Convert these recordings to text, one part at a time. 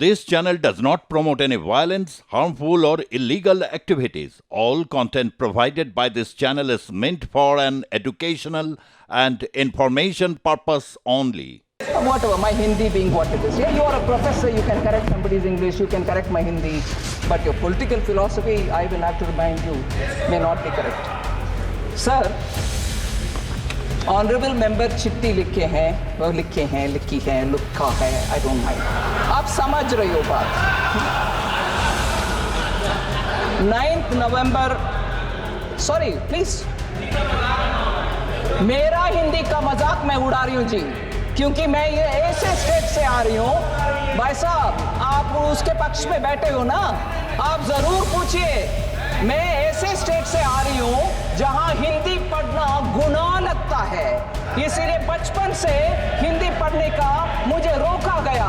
This channel does not promote any violence, harmful or illegal activities. All content provided by this channel is meant for an educational and information purpose only. Whatever, my Hindi being what it is. Yeah, you are a professor, you can correct somebody's English, you can correct my Hindi, but your political philosophy, I will have to remind you, may not be correct. Sir, honourable member चिट्ठी लिखे हैं, वो लिखे हैं, लिखी है, लिखा है, आई डोंट माइंड. आप समझ रहे हो बात. 9 नवंबर, सॉरी प्लीज, मेरा हिंदी का मजाक मैं उड़ा रही हूँ जी, क्योंकि मैं ये ऐसे स्टेट से आ रही हूँ. भाई साहब, आप उसके पक्ष में बैठे हो ना, आप जरूर पूछिए. मैं ऐसे स्टेट से आ रही हूँ जहां हिंदी पढ़ना गुनाह लगता है, इसीलिए बचपन से हिंदी पढ़ने का मुझे रोका गया.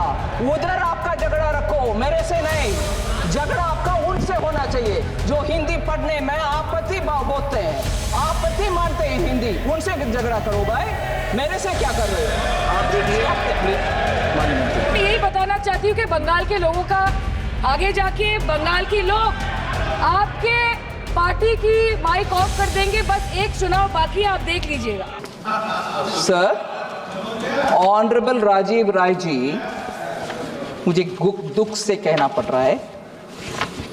उधर आपका झगड़ा रखो, मेरे से नहीं. झगड़ा आपका उनसे होना चाहिए जो हिंदी पढ़ने में आपत्ति बोलते हैं, आपत्ति मानते हैं हिंदी, उनसे झगड़ा करो भाई. मेरे से क्या कर रहे हो आप? देखिए, मैं यही बताना चाहती हूँ कि बंगाल के लोगों का, आगे जाके बंगाल के लोग आपके पार्टी की माइक ऑफ कर देंगे. बस एक चुनाव बाकी, आप देख लीजिएगा. सर, ऑनरेबल राजीव राय जी, मुझे दुख से कहना पड़ रहा है,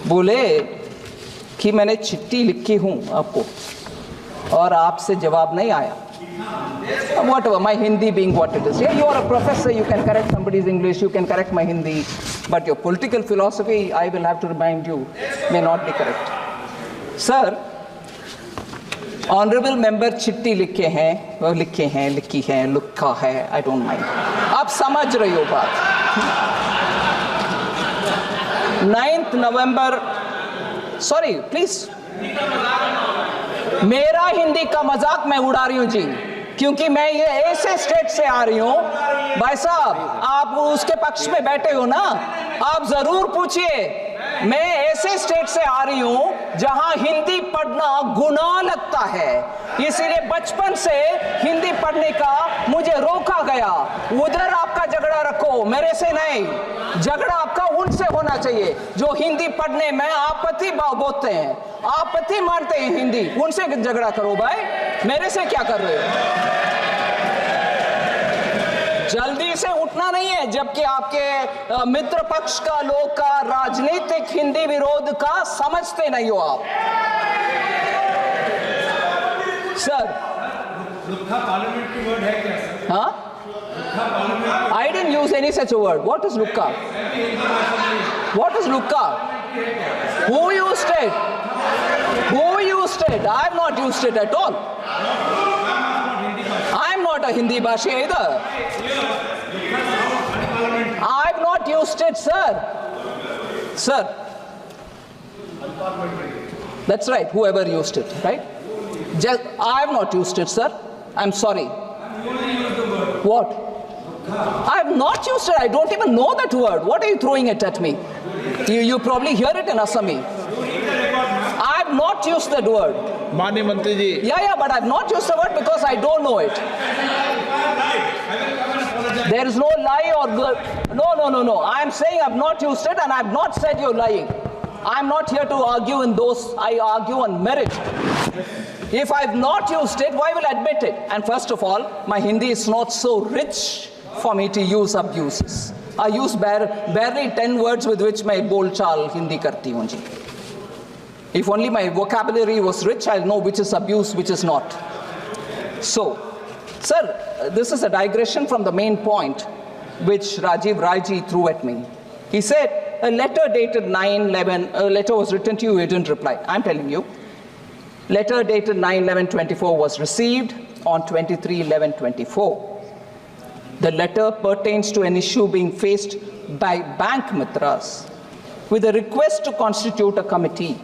बोले कि मैंने चिट्ठी लिखी हूं आपको और आपसे जवाब नहीं आया. Whatever, my Hindi being what it is. Yeah, you are a professor, you can correct somebody's English, you can correct my Hindi, but your political philosophy, I will have to remind you, may not be correct. Sir, honourable member चिट्ठी लिखे हैं, वो लिखे हैं, लिखी है, लिखा है, आई डोंट माइंड. आप समझ रही हो बात. 9 नवंबर, सॉरी प्लीज, मेरा हिंदी का मजाक मैं उड़ा रही हूँ जी, क्योंकि मैं ये ऐसे स्टेट से आ रही हूँ. भाई साहब, आप उसके पक्ष में बैठे हो ना, आप जरूर पूछिए. मैं ऐसे स्टेट से आ रही हूँ जहां हिंदी पढ़ना गुनाह लगता है, इसीलिए बचपन से हिंदी पढ़ने का मुझे रोका गया. उधर आपका झगड़ा रखो, मेरे से नहीं. झगड़ा आपका उनसे होना चाहिए जो हिंदी पढ़ने में आपत्ति बोलते हैं, आपत्ति मानते हैं हिंदी, उनसे झगड़ा करो भाई. मेरे से क्या कर रहे हो? जल्दी से उठना नहीं है, जबकि आपके मित्र पक्ष का लोग का राजनीतिक हिंदी विरोध का समझते नहीं हो आप. सर, लुक्का पार्लियामेंट्री वर्ड है क्या सर? हाँ, I didn't use any such a word. What is lukka? What is lukka? Who used it? Who used it? I have not used it at all. I am not a Hindi bhashi either. I have not used it, sir. Sir. That's right, whoever used it, right? I have not used it, sir. I'm sorry. What? I have not used it. I don't even know that word. What are you throwing it at me? You probably hear it in Assami. I have not used that word. माननीय मंत्री जी. Yeah, but I have not used the word because I don't know it. There is no lie or good. No. I am saying I have not used it, and I have not said you're lying. I am not here to argue in those. I argue on merit. If I have not used it, why will I admit it? And first of all, my Hindi is not so rich for me to use abuses. I use barely 10 words with which my bol chal Hindi karti hoon ji. If only my vocabulary was rich, I'll know which is abuse, which is not. So, sir, this is a digression from the main point which Rajiv Raiji threw at me. He said, a letter dated 9/11, a letter was written to you, you didn't reply. I'm telling you, letter dated 9/11/24 was received on 23/11/24. The letter pertains to an issue being faced by bank mitras with a request to constitute a committee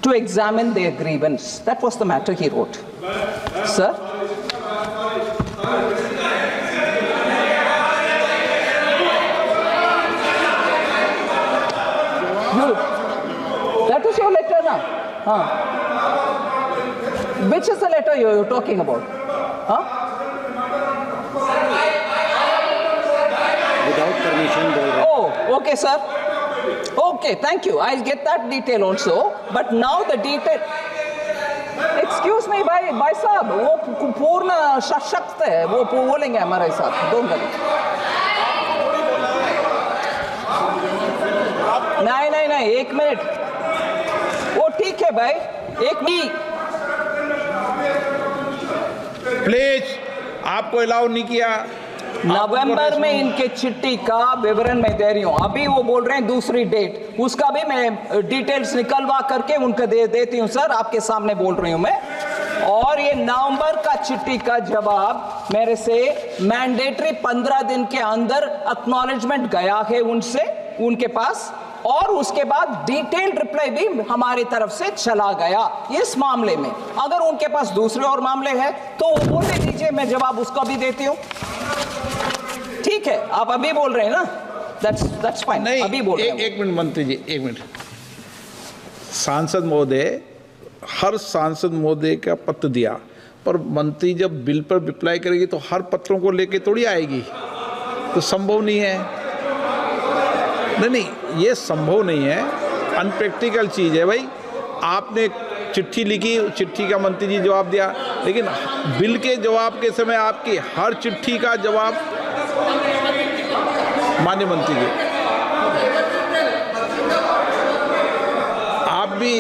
to examine their grievance. That was the matter he wrote. Sir? That is your letter now. Which is the letter you're talking about? Without permission, Oh, Okay, sir. Okay, thank you. I'll get that detail also. But now the detail. Excuse me, भाई साहब, वो पूर्ण सशक्त है, वो बोलेंगे हमारे साथ. Don't worry. नहीं, 1 मिनट. वो ठीक है भाई, 1 मिनट. प्लीज, आपको अलाउ नहीं किया. नवंबर में इनके चिट्ठी का विवरण मैं दे रही हूँ. अभी वो बोल रहे हैं दूसरी डेट, उसका भी मैं डिटेल्स निकलवा करके उनको देती हूँ सर. आपके सामने बोल रही हूँ मैं. और ये नवंबर का चिट्ठी का जवाब मेरे से मैंडेटरी 15 दिन के अंदर एक्नॉलेजमेंट गया है उनके पास. और उसके बाद डिटेल्ड रिप्लाई भी हमारी तरफ से चला गया इस मामले में. अगर उनके पास दूसरे और मामले हैं तो वो बोलने दीजिए, मैं जवाब उसका भी देती हूँ. ठीक है, आप अभी बोल रहे हैं ना, that's fine. नहीं, अभी बोल रहे हैं. एक मिनट मंत्री जी, 1 मिनट. सांसद महोदय, हर सांसद महोदय का पत्र दिया, पर मंत्री जब बिल पर रिप्लाई करेगी तो हर पत्रों को लेके थोड़ी आएगी, तो संभव नहीं है. नहीं, ये संभव नहीं है, अनप्रैक्टिकल चीज़ है भाई. आपने चिट्ठी लिखी, चिट्ठी का मंत्री जी जवाब दिया, लेकिन बिल के जवाब के समय आपकी हर चिट्ठी का जवाब माननीय मंत्री जी आप भी.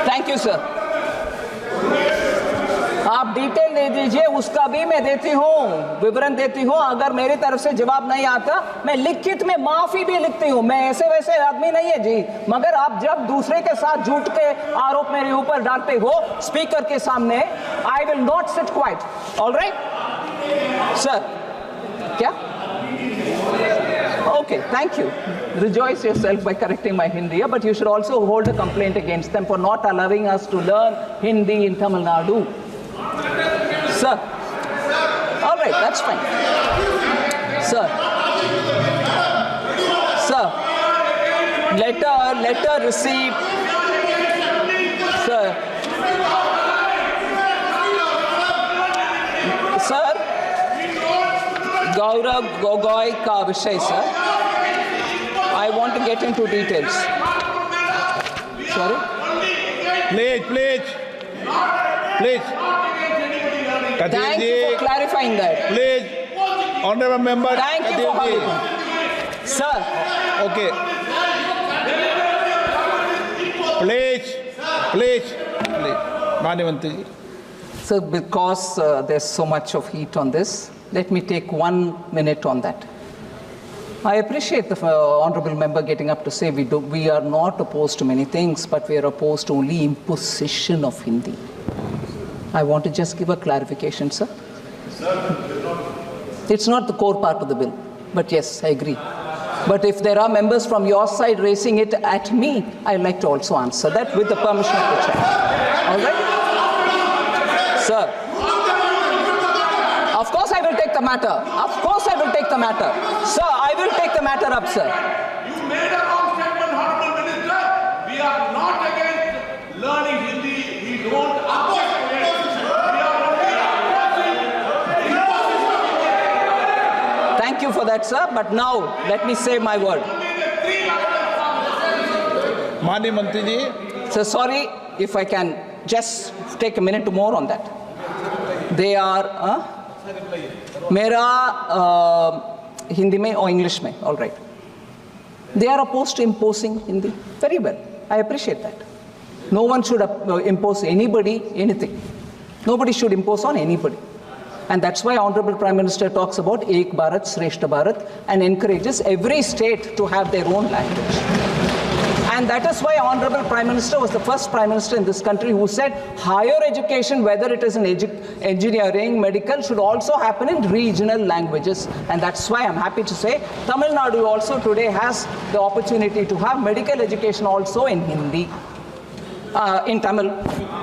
Thank you sir. आप डिटेल दे दीजिए, उसका भी मैं देती हूँ, विवरण देती हूँ. अगर मेरी तरफ से जवाब नहीं आता, मैं लिखित में माफी भी लिखती हूँ. मैं ऐसे वैसे आदमी नहीं है जी. मगर आप जब दूसरे के साथ झूठ के आरोप मेरे ऊपर डालते हो स्पीकर के सामने, I will not sit quite. Alright sir. क्या? Okay, thank you. Rejoice yourself by correcting my Hindi, but you should also hold a complaint against them for not allowing us to learn Hindi in Tamil Nadu. Sir. All right, that's fine. Sir. Sir. Letter received. Sir. Sir. Gaurav Gogoi का विषय sir. I want to get into details. Sorry? Please. Thank you for clarifying that. Please, honorable member. Thank you for having me. Sir. Okay. Please. माननीय मंत्री जी. So because there's so much of heat on this, let me take 1 minute on that. I appreciate the honorable member getting up to say we are not opposed to many things, but we are opposed to only imposition of Hindi. I want to just give a clarification, sir. It's not the core part of the bill, but yes, I agree. But if there are members from your side raising it at me, I'd like to also answer that with the permission of the chair. All right? Sir. Of course I will take the matter. Sir, I will take the matter up, sir. You made a wrong statement, Honorable Minister. We are not against learning Hindi. We don't object to it. We are only Thank you for that, sir. But now, let me say my word. माननीय मंत्री जी. So sorry if I can just take a minute more on that. They are... मेरा हिंदी में और English में, all right. They are opposed to imposing Hindi. Very well. I appreciate that. No one should impose anybody anything. Nobody should impose on anybody. And that's why Honorable Prime Minister talks about Ek Bharat, Shreshta Bharat and encourages every state to have their own language. And that is why Honorable Prime Minister was the first Prime Minister in this country who said higher education, whether it is in engineering, medical, should also happen in regional languages. And that's why I'm happy to say Tamil Nadu also today has the opportunity to have medical education also in Hindi. In Tamil.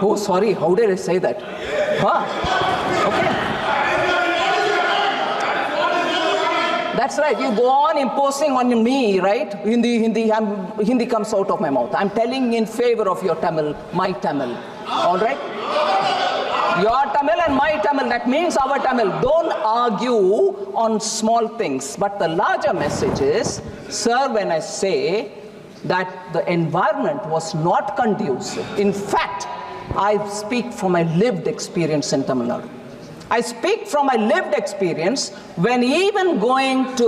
Oh, sorry, how did I say that? Okay. That's right. You go on imposing on me, right? Hindi comes out of my mouth. I'm telling in favor of your Tamil, my Tamil. All right? Your Tamil and my Tamil, that means our Tamil. Don't argue on small things. But the larger message is, sir, when I say that the environment was not conducive, in fact, I speak from my lived experience in Tamil Nadu. I speak from my lived experience when even going to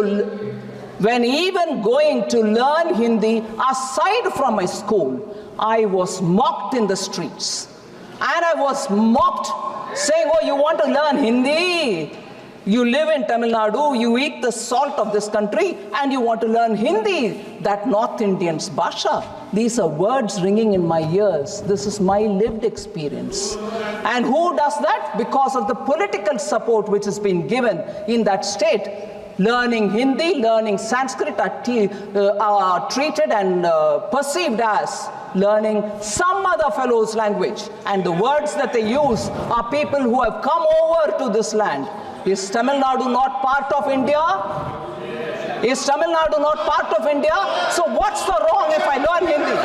learn Hindi aside from my school, I was mocked in the streets. And I was mocked saying, oh, you want to learn Hindi? You live in Tamil Nadu, you eat the salt of this country, and you want to learn Hindi, that North Indian's Bhasha. These are words ringing in my ears. This is my lived experience. And who does that? Because of the political support which has been given in that state. Learning Hindi, learning Sanskrit are treated and perceived as learning some other fellow's language. And the words that they use are people who have come over to this land. Is Tamil Nadu not part of India? Is Tamil Nadu not part of India? So what's the wrong if I learn Hindi?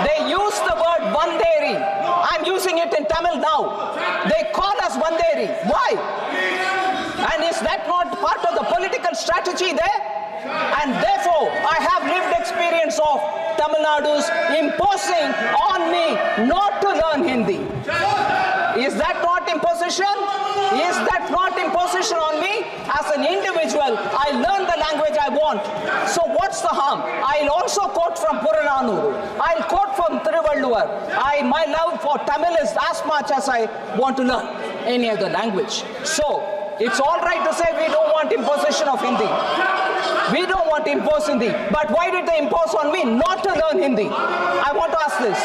They use the word Vanderi. I'm using it in Tamil now. They call us Vanderi. Why? And is that not part of the political strategy there? And therefore, I have lived experience of Tamil Nadu's imposing on me not to learn Hindi. Is that not imposition? Is that not imposition on me? As an individual, I learn the language I want. So what's the harm? I'll also quote from Purananuru. I'll quote from Thiruvalluvar. My love for Tamil is as much as I want to learn any other language. So it's all right to say we don't want imposition of Hindi. We don't want to impose Hindi. But why did they impose on me not to learn Hindi? I want to ask this.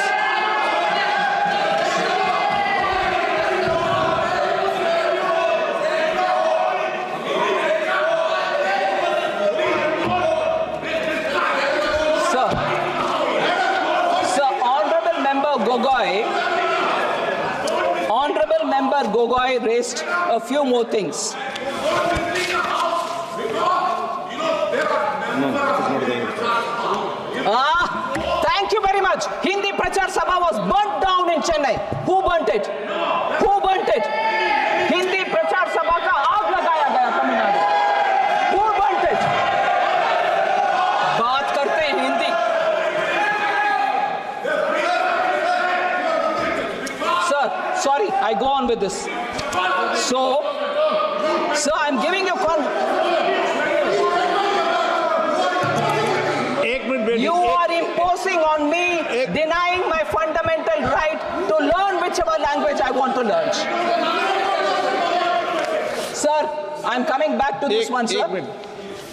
Honorable Member Gogoi raised a few more things. Thank you very much. Hindi Prachar Sabha was burnt down in Chennai. Who burnt it? Who burnt it? Hindi Prachar Sabha ka aag lagaya gaya Tamil Nadu. Who burnt it? बात करते हैं Hindi. Sir, sorry, I go on with this. So, I'm giving you You are imposing on me, denying my fundamental right to learn whichever language I want to learn. Sir, I'm coming back to this one, sir.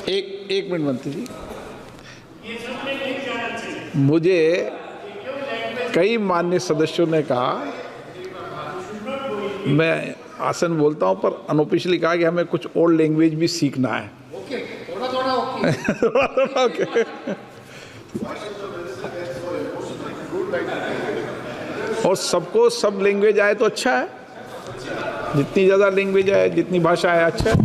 एक minute मंत्री जी, मुझे कई माननीय सदस्यों ने कहा, मैं आसन बोलता हूं पर अनऑफिशियली कहा कि हमें कुछ और लैंग्वेज भी सीखना है. ओके. और सबको सब लैंग्वेज आए तो अच्छा है. जितनी ज़्यादा लैंग्वेज आए, जितनी भाषा आए, अच्छा है.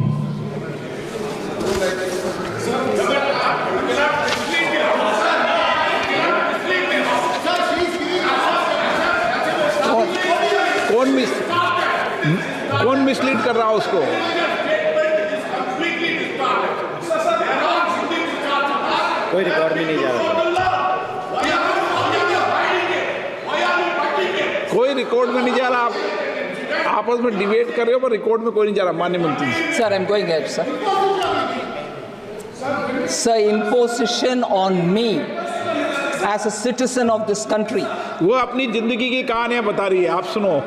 कौन मिसलीड कर रहा है उसको? कोई रिकॉर्ड में नहीं जा रहा. कोई रिकॉर्ड में नहीं जा रहा. आप आपस में डिबेट कर रहे हो पर रिकॉर्ड में कोई नहीं जा रहा. माननीय मंत्री. Sir, I'm going ahead, sir. Sir, imposition on me as a citizen of this country. वो अपनी जिंदगी की कहानियां बता रही है, आप सुनो.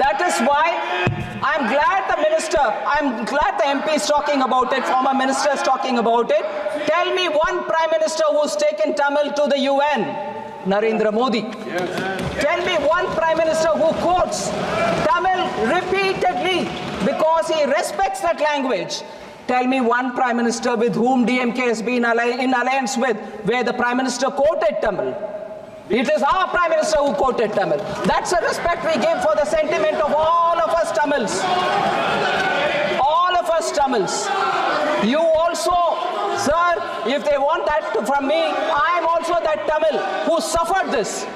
That is why I'm glad the MP is talking about it, former minister is talking about it. Tell me one prime minister who's taken Tamil to the UN. Narendra Modi. Tell me one prime minister who quotes Tamil repeatedly because he respects that language. Tell me one prime minister with whom DMK has been in alliance with, where the prime minister quoted Tamil. It is our Prime Minister who quoted Tamil. That's the respect we give for the sentiment of all of us Tamils. All of us Tamils. You also, sir, if they want that from me, I am also that Tamil who suffered this.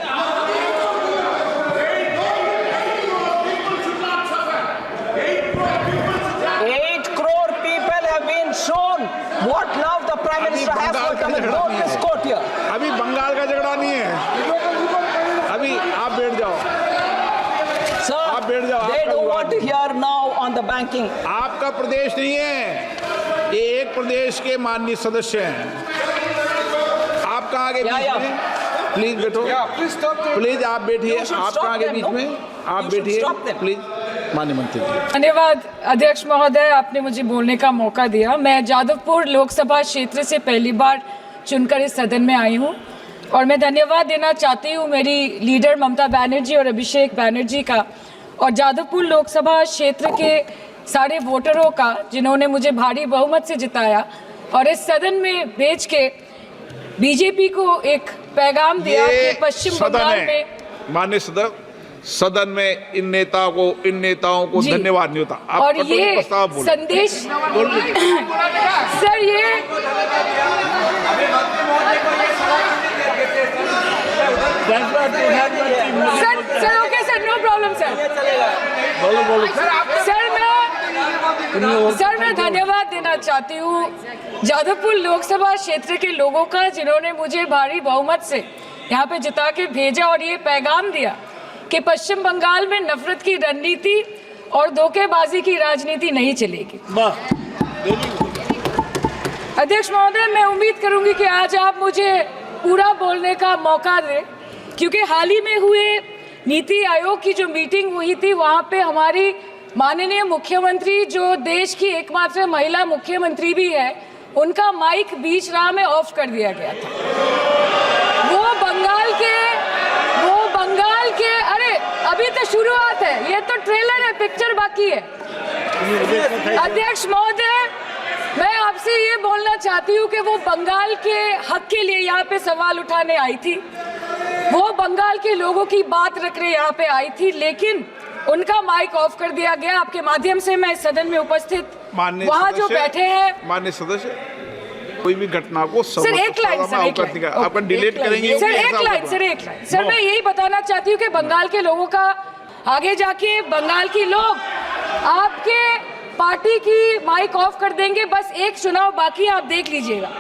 8 crore people have been shown what love the Prime Minister has for Tamil. Note this quote here. अभी बंगाल का झगड़ा नहीं है, अभी आप बैठ जाओ, Sir, आप बैठ जाओ, they आपका don't विवाद want to hear now on the banking. आपका प्रदेश नहीं है, ये एक प्रदेश के माननीय सदस्य हैं। आप कहाँ के बीच में? प्लीज बैठो, प्लीज आप बैठिए, आप कहाँ के बीच में? आप बैठिए प्लीज। माननीय मंत्री जी। धन्यवाद अध्यक्ष महोदय, आपने मुझे बोलने का मौका दिया। मैं जादवपुर लोकसभा क्षेत्र से पहली बार चुनकर इस सदन में आई हूँ और मैं धन्यवाद देना चाहती हूँ मेरी लीडर ममता बनर्जी और अभिषेक बनर्जी का और जादवपुर लोकसभा क्षेत्र के सारे वोटरों का जिन्होंने मुझे भारी बहुमत से जिताया और इस सदन में भेज के बीजेपी को एक पैगाम दिया कि पश्चिम बंगाल में माननीय सदन में इन नेताओं को धन्यवाद नहीं होता। आप और ये संदेश सर ये sir okay sir no problem sir sir मैं धन्यवाद देना चाहती हूँ जादवपुर लोकसभा क्षेत्र के लोगों का जिन्होंने मुझे भारी बहुमत से यहाँ पे जिता के भेजा और ये पैगाम दिया कि पश्चिम बंगाल में नफरत की रणनीति और धोखेबाजी की राजनीति नहीं चलेगी। अध्यक्ष महोदय, मैं उम्मीद करूंगी कि आज आप मुझे पूरा बोलने का मौका दें क्योंकि हाल ही में हुए नीति आयोग की जो मीटिंग हुई थी वहां पे हमारी माननीय मुख्यमंत्री जो देश की एकमात्र महिला मुख्यमंत्री भी है उनका माइक बीच राह में ऑफ कर दिया गया था। वो बंगाल के अरे अभी तो शुरुआत है, ये तो ट्रेलर है, पिक्चर बाकी है। अध्यक्ष महोदय, मैं आपसे ये बोलना चाहती हूँ कि वो बंगाल के हक के लिए यहाँ पे सवाल उठाने आई थी, वो बंगाल के लोगों की बात रख रहे यहाँ पे आई थी, लेकिन उनका माइक ऑफ कर दिया गया। आपके माध्यम से मैं सदन में उपस्थित वहाँ जो बैठे हैं माननीय सदस्य कोई भी घटना को सर एक लाइन आपका डिलीट करेंगे सर एक लाइन सर मैं यही बताना चाहती हूँ कि बंगाल के लोगों का आगे जाके बंगाल की लोग आपके पार्टी की माइक ऑफ कर देंगे। बस एक चुनाव बाकी, आप देख लीजिएगा।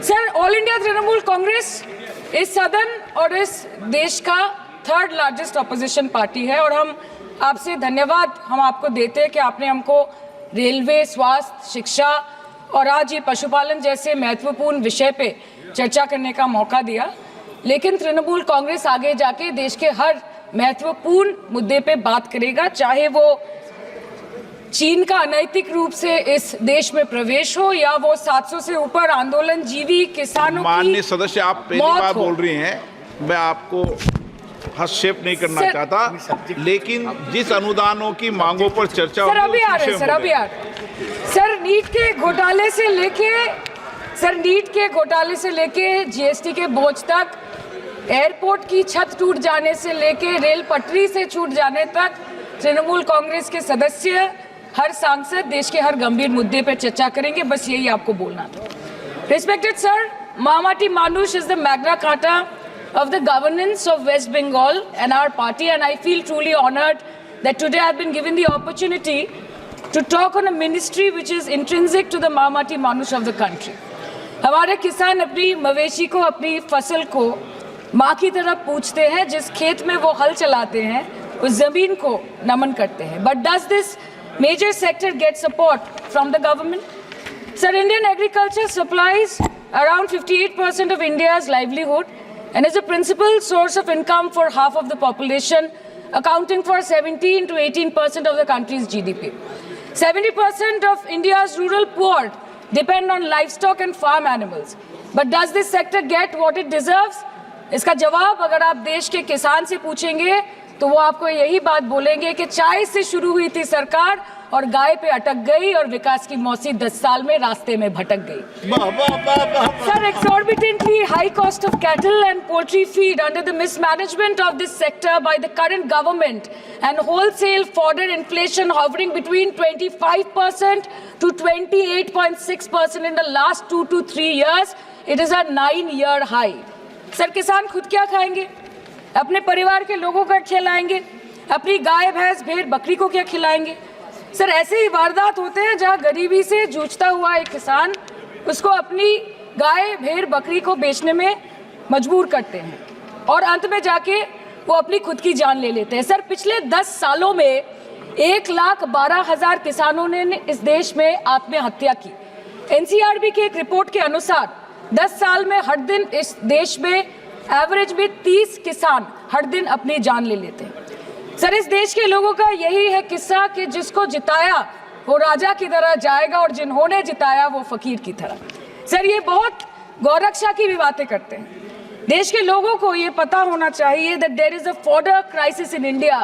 Sir, all India Trinamool Congress इस सदन और इस देश का 3rd लार्जेस्ट ऑपोजिशन पार्टी है और हम आपसे धन्यवाद हम आपको देते हैं कि आपने हमको रेलवे, स्वास्थ्य, शिक्षा और आज ये पशुपालन जैसे महत्वपूर्ण विषय पे चर्चा करने का मौका दिया। लेकिन तृणमूल कांग्रेस आगे जाके देश के हर महत्वपूर्ण मुद्दे पे बात करेगा, चाहे वो चीन का अनैतिक रूप से इस देश में प्रवेश हो या वो 700 से ऊपर आंदोलन जीवी किसानों की माननीय सदस्य, आप पहली बार बोल रही हैं, मैं आपको हस्तक्षेप नहीं करना चाहता, लेकिन जिस अनुदानों की मांगों पर चर्चा सर अभी आ रहे हैं सर नीट के घोटाले से लेके जीएसटी के बोझ तक, एयरपोर्ट की छत टूट जाने से लेके रेल पटरी से छूट जाने तक तृणमूल कांग्रेस के सदस्य, हर सांसद देश के हर गंभीर मुद्दे पर चर्चा करेंगे। बस यही आपको बोलना था। Respected sir, Mahamati Manush is the Magna Carta of the governance of West Bengal and our party, and I feel truly honored that today I've been given the opportunity to talk on a ministry which is intrinsic to the Mahamati Manush of the country. हमारे किसान अपनी मवेशी को, अपनी फसल को माँ की तरह पूछते हैं, जिस खेत में वो हल चलाते हैं उस जमीन को नमन करते हैं। But does this major sector get support from the government? Sir, Indian agriculture supplies around 58% of India's livelihood and is a principal source of income for half of the population, accounting for 17 to 18% of the country's GDP. 70% of India's rural poor depend on livestock and farm animals. But does this sector get what it deserves? इसका जवाब अगर आप देश के किसान से पूछेंगे तो वो आपको यही बात बोलेंगे कि चाय से शुरू हुई थी सरकार और गाय पे अटक गई और विकास की मौसी 10 साल में रास्ते में भटक गई। Sir, exorbitantly high cost of cattle and poultry feed under the mismanagement of this sector by the current government and wholesale fodder inflation hovering between 25% to 28.6% in the last 2 to 3 years, it is a 9-year high. Sir, किसान खुद क्या खाएंगे? अपने परिवार के लोगों का खिलाएंगे? अपनी गाय भैंस भेड़ बकरी को क्या खिलाएंगे? सर, ऐसे ही वारदात होते हैं जहां गरीबी से जूझता हुआ एक किसान उसको अपनी गाय भेड़ बकरी को बेचने में मजबूर करते हैं और अंत में जाके वो अपनी खुद की जान ले लेते हैं। सर, पिछले 10 सालों में 1,12,000 किसानों ने इस देश में आत्महत्या की। एनसीआरबी की एक रिपोर्ट के अनुसार 10 साल में हर दिन इस देश में एवरेज में 30 किसान हर दिन अपनी जान ले लेते हैं। सर, इस देश के लोगों का यही है किस्सा कि जिसको जिताया वो राजा की तरह जाएगा और जिन्होंने जिताया वो फकीर की तरह। सर, ये बहुत गौरक्षा की भी बातें करते हैं। देश के लोगों को ये पता होना चाहिए that there is a fodder crisis in India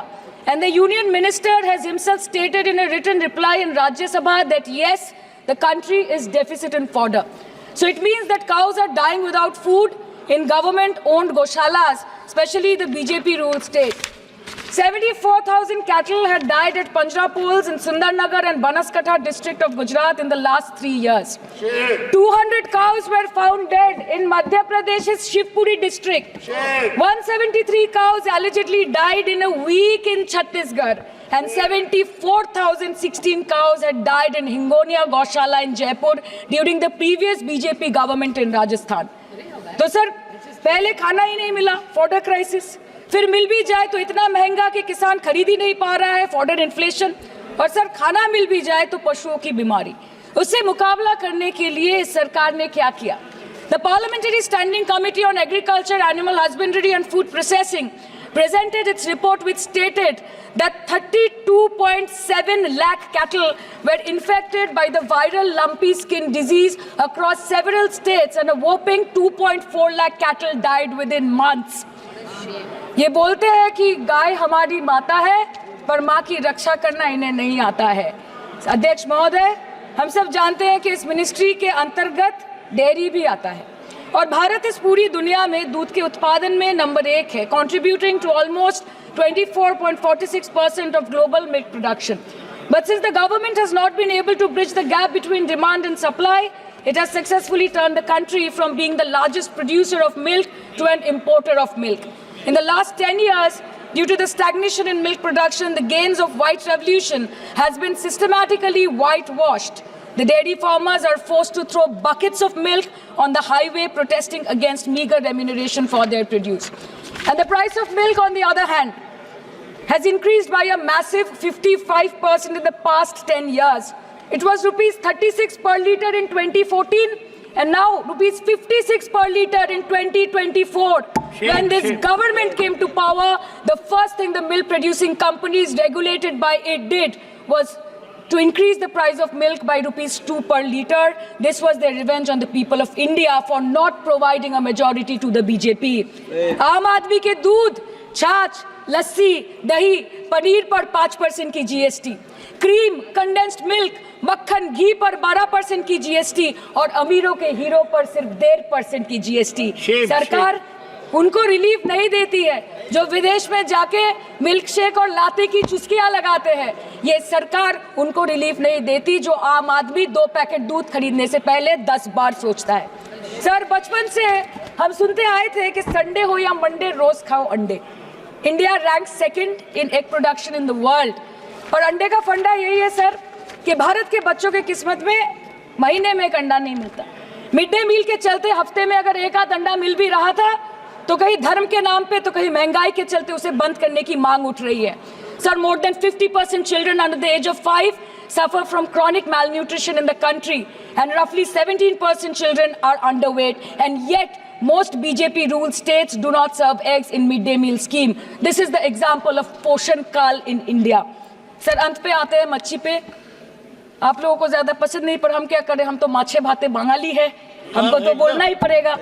and the union minister has himself stated in a written reply in Rajya Sabha that yes, the country is deficit in fodder. So it means that cows are dying without food in government-owned goshalas, especially the BJP-ruled state. 74,000 cattle had died at Panjrapols in Sundarnagar and Banaskantha district of Gujarat in the last 3 years. 200 cows were found dead in Madhya Pradesh's Shivpuri district. 173 cows allegedly died in a week in Chhattisgarh. And 74,016 cows had died in Hingonia Gaushala in Jaipur during the previous BJP government in Rajasthan. तो sir, पहले खाना ही नहीं मिला, fodder crisis, फिर मिल भी जाए तो इतना महंगा कि किसान खरीद ही नहीं पा रहा है, फॉडर इन्फ्लेशन, और सर खाना मिल भी जाए तो पशुओं की बीमारी। उससे मुकाबला करने के लिए इस सरकार ने क्या किया? The Parliamentary Standing Committee on Agriculture, Animal Husbandry and Food Processing presented its report which stated that 32.7 lakh cattle were infected by the viral lumpy skin disease across several states and a whopping 2.4 lakh cattle died within months. ये बोलते हैं कि गाय हमारी माता है पर माँ की रक्षा करना इन्हें नहीं आता है। अध्यक्ष महोदय, हम सब जानते हैं कि इस मिनिस्ट्री के अंतर्गत डेयरी भी आता है और भारत इस पूरी दुनिया में दूध के उत्पादन में नंबर 1 है, contributing to almost 24.46% of global milk production. But since the government has not been able to bridge the gap between demand and supply, it has successfully turned the country from being the largest producer of milk to an importer of milk. In the last 10 years, due to the stagnation in milk production, the gains of white revolution has been systematically whitewashed. The dairy farmers are forced to throw buckets of milk on the highway protesting against meager remuneration for their produce. And the price of milk, on the other hand, has increased by a massive 55% in the past 10 years. It was rupees 36 per litre in 2014 and now rupees 56 per litre in 2024. When this government came to power, the first thing the milk producing companies regulated by it did was to increase the price of milk by rupees 2 per litre. This was their revenge on the people of India for not providing a majority to the BJP. आम आदमी के दूध, छाछ, लस्सी, दही, पनीर पर 5% की GST, cream, condensed milk, मक्खन, घी पर 12% की GST और अमीरों के हीरो पर सिर्फ 1.5% की GST। सरकार उनको रिलीफ नहीं देती है जो विदेश में जाके मिल्क शेक और लाते की चुस्कियां लगाते हैं। ये सरकार उनको रिलीफ नहीं देती जो आम आदमी 2 पैकेट दूध खरीदने से पहले 10 बार सोचता है। सर, बचपन से हम सुनते आए थे कि संडे हो या मंडे रोज खाओ अंडे। India rank 2nd in egg production in the world. और अंडे का फंडा यही है सर कि भारत के बच्चों के किस्मत में महीने में एक अंडा नहीं मिलता। मिड डे मील के चलते हफ्ते में अगर एक आध अंडा मिल भी रहा था तो कहीं धर्म के नाम पे तो कहीं महंगाई के चलते उसे बंद करने की मांग उठ रही है। Sir, more than 50% children under the age of 5 suffer from chronic malnutrition in the country and roughly 17% children are underweight, and yet most BJP ruled states do not serve eggs in midday meal scheme. This is the example of Poshan Kal in India. Sir, अंत पे आते हैं मच्छी पे। आप लोगों को ज्यादा पसंद नहीं, पर हम क्या करें, हम तो माछे भाते बंगाली है, हमको तो बोलना ही पड़ेगा.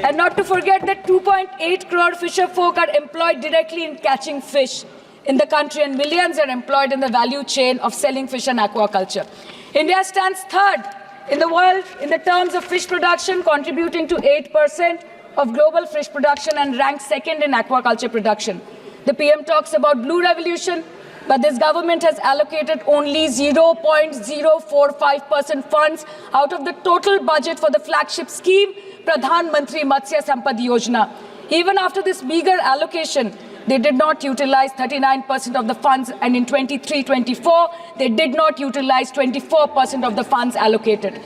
And not to forget that 2.8 crore fisher folk are employed directly in catching fish in the country, and millions are employed in the value chain of selling fish and aquaculture. India stands third in the world in the terms of fish production, contributing to 8% of global fish production, and ranks second in aquaculture production. The PM talks about blue revolution, but this government has allocated only 0.045% funds out of the total budget for the flagship scheme, Pradhan Mantri Matsya Sampad Yojana. Even after this meager allocation, they did not utilize 39% of the funds, and in 23-24, they did not utilize 24% of the funds allocated.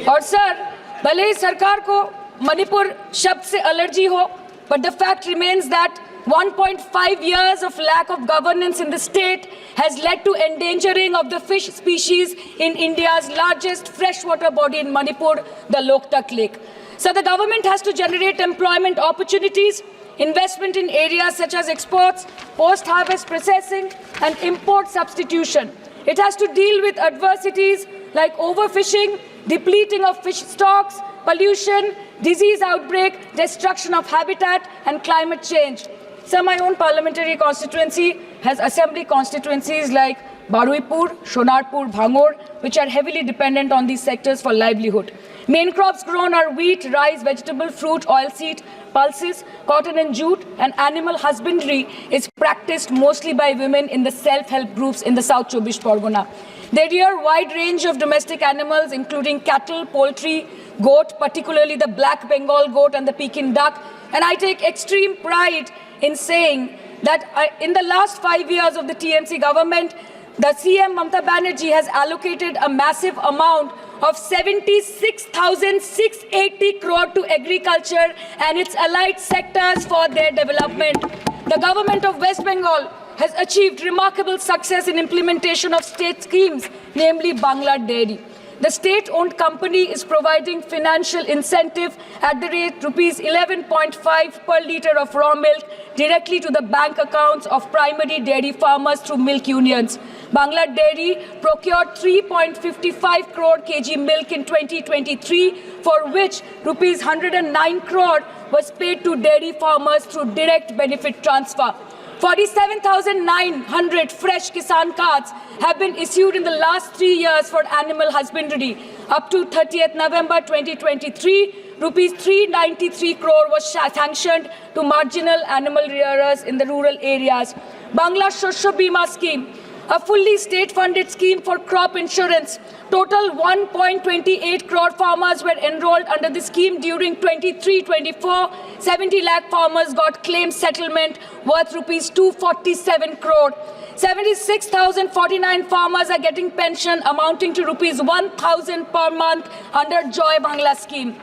और sir, भले ही सरकार को मणिपुर शब्द से allergy हो, but the fact remains that 1.5 years of lack of governance in the state has led to endangering of the fish species in India's largest freshwater body in Manipur, the Loktak Lake. So the government has to generate employment opportunities, investment in areas such as exports, post-harvest processing, and import substitution. It has to deal with adversities like overfishing, depleting of fish stocks, pollution, disease outbreak, destruction of habitat, and climate change. So my own parliamentary constituency has assembly constituencies like Baruipur, Shonarpur, Bhangor, which are heavily dependent on these sectors for livelihood. Main crops grown are wheat, rice, vegetable, fruit, oilseed, pulses, cotton and jute, and animal husbandry is practiced mostly by women in the self-help groups in the South Chobbish Pargona. They rear a wide range of domestic animals, including cattle, poultry, goat, particularly the black Bengal goat and the Pekin duck. And I take extreme pride in saying that in the last 5 years of the TMC government, the CM Mamata Banerjee has allocated a massive amount of 76,680 crore to agriculture and its allied sectors for their development. The government of West Bengal has achieved remarkable success in implementation of state schemes, namely Bangla Dairy. The state-owned company is providing financial incentive at the rate rupees 11.5 per litre of raw milk directly to the bank accounts of primary dairy farmers through milk unions. Bangla Dairy procured 3.55 crore kg milk in 2023, for which rupees 109 crore was paid to dairy farmers through direct benefit transfer. 47,900 fresh Kisan cards have been issued in the last 3 years for animal husbandry. Up to 30th November 2023, rupees 393 crore was sanctioned to marginal animal rearers in the rural areas. Bangla Shosho Bima scheme, a fully state-funded scheme for crop insurance. Total 1.28 crore farmers were enrolled under the scheme during 23-24. 70 lakh farmers got claim settlement worth rupees 247 crore. 76,049 farmers are getting pension amounting to rupees 1,000 per month under Joy Bangla scheme.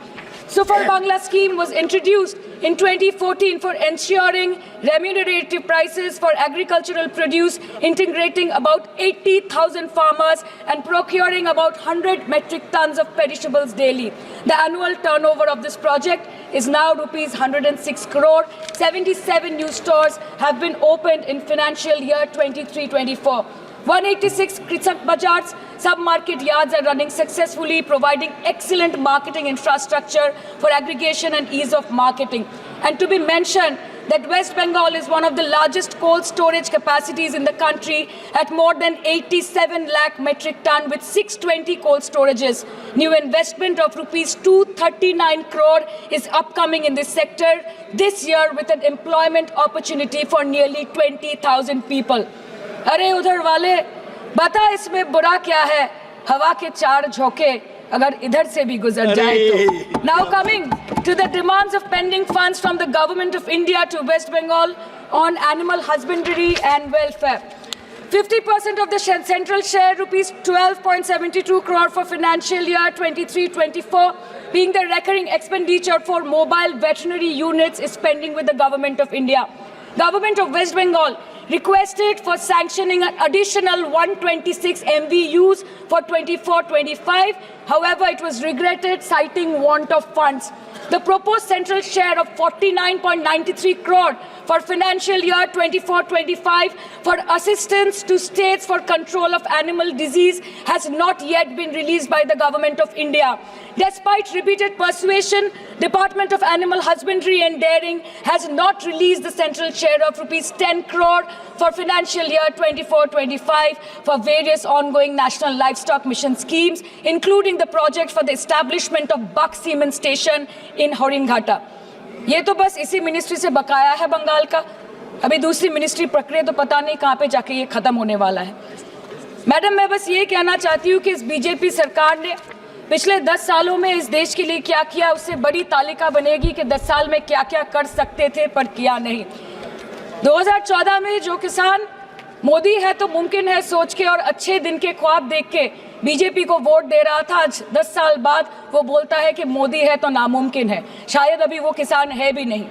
Super Bangla scheme was introduced in 2014 for ensuring remunerative prices for agricultural produce, integrating about 80,000 farmers and procuring about 100 metric tons of perishables daily. The annual turnover of this project is now rupees 106 crore. 77 new stores have been opened in financial year 23-24. 186 Krisak Bazars sub-market yards are running successfully, providing excellent marketing infrastructure for aggregation and ease of marketing. And to be mentioned that West Bengal is one of the largest cold storage capacities in the country at more than 87 lakh metric ton with 620 cold storages. New investment of rupees 239 crore is upcoming in this sector this year with an employment opportunity for nearly 20,000 people. अरे उधर वाले बता इसमें बुरा क्या है, हवा के चार झोंके अगर इधर से भी गुजर जाए तो. Now coming to the demands of pending funds from the government of India to West Bengal on animal husbandry and welfare. 50% of the central share, rupees 12.72 crore for financial year 23-24, being the recurring expenditure for mobile veterinary units, is pending with the government of India. Government of West Bengal requested for sanctioning an additional 126 MVUs for 24-25. However, it was regretted, citing want of funds. The proposed central share of 49.93 crore for financial year 24-25 for assistance to states for control of animal disease has not yet been released by the Government of India. Despite repeated persuasion, Department of Animal Husbandry and Dairying has not released the central share of rupees 10 crore for financial year 24-25 for various ongoing National Livestock Mission schemes, including the project for the establishment of Buck Semen Station in Horinghatta. ये तो बस इसी ministry से बकाया है बंगाल का. अभी दूसरी मिनिस्ट्री प्रक्रिया तो पता नहीं कहाँ पे जाके ये खत्म होने वाला है. मैडम, मैं बस ये कहना चाहती हूँ कि इस बीजेपी सरकार ने पिछले 10 सालों में इस देश के लिए क्या किया, उससे बड़ी तालिका बनेगी कि 10 साल में क्या क्या कर सकते थे पर किया नहीं. 2014 में जो किसान मोदी है तो मुमकिन है सोच के और अच्छे दिन के ख्वाब देख के बीजेपी को वोट दे रहा था, आज 10 साल बाद वो बोलता है कि मोदी है तो नामुमकिन है. शायद अभी वो किसान है भी नहीं.